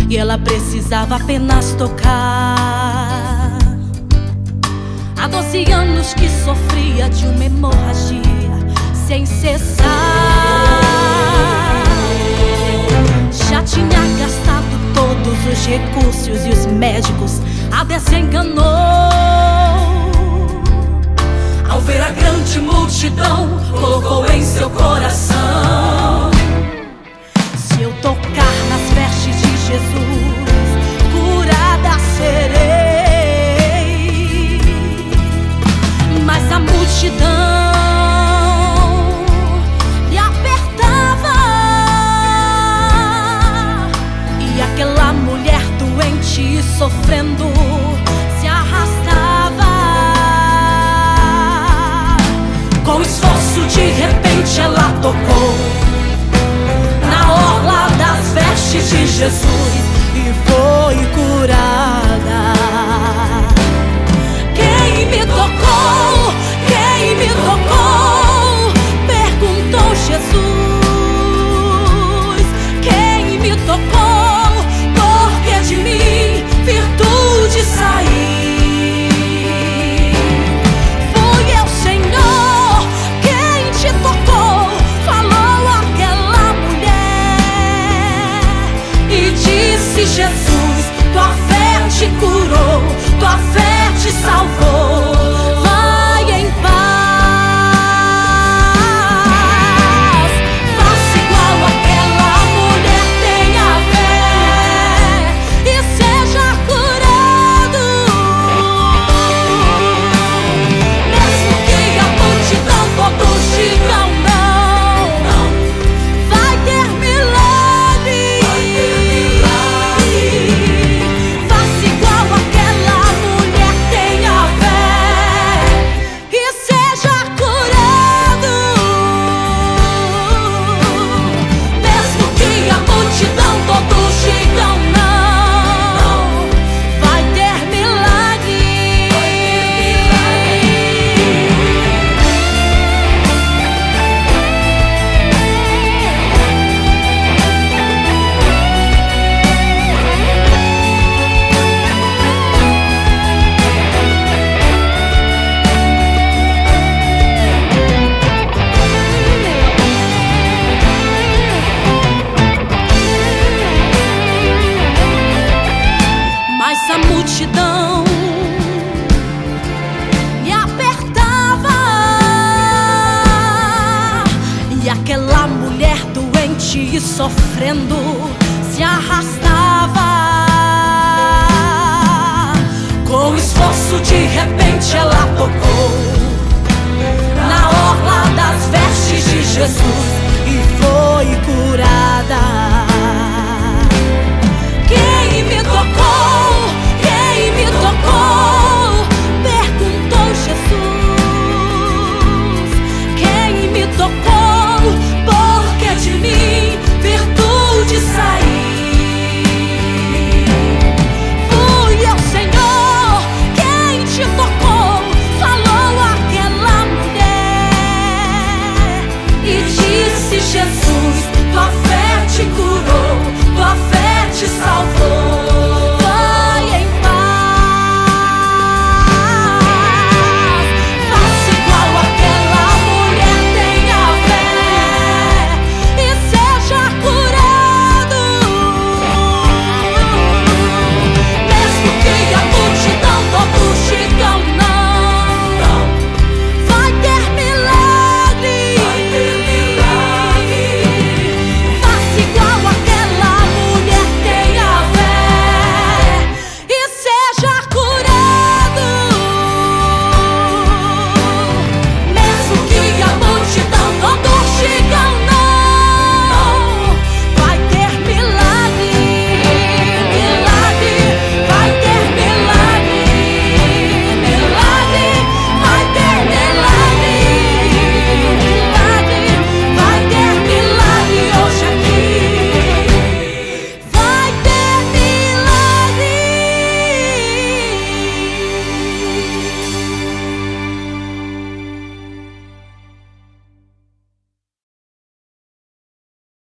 e ela precisava apenas tocar. Há 12 anos que sofria de uma hemorragia sem cessar. Já tinha gastado todos os recursos e os médicos a desenganou. Ao ver a grande multidão, colocou em seu coração: se eu tocar nas vestes de Jesus, curada serei. Mas a multidão lhe apertava, e aquela mulher doente e sofrendo se arrastava. Com esforço, de repente, ela tocou na orla das vestes de Jesus e foi curada. Quem me tocou? Quem me tocou? Perguntou Jesus. Quem me tocou? Porque de mim virtude saiu. Jesus, tua fé te curou, tua fé te salvou. Vai em paz, faça igual aquela mulher, tenha fé e seja curado. Mesmo que a multidão todos digam não, vai ter milagre. A multidão me apertava, e aquela mulher doente e sofrendo se arrastava. Com esforço, de repente, ela tocou na orla das vestes de Jesus e foi curada.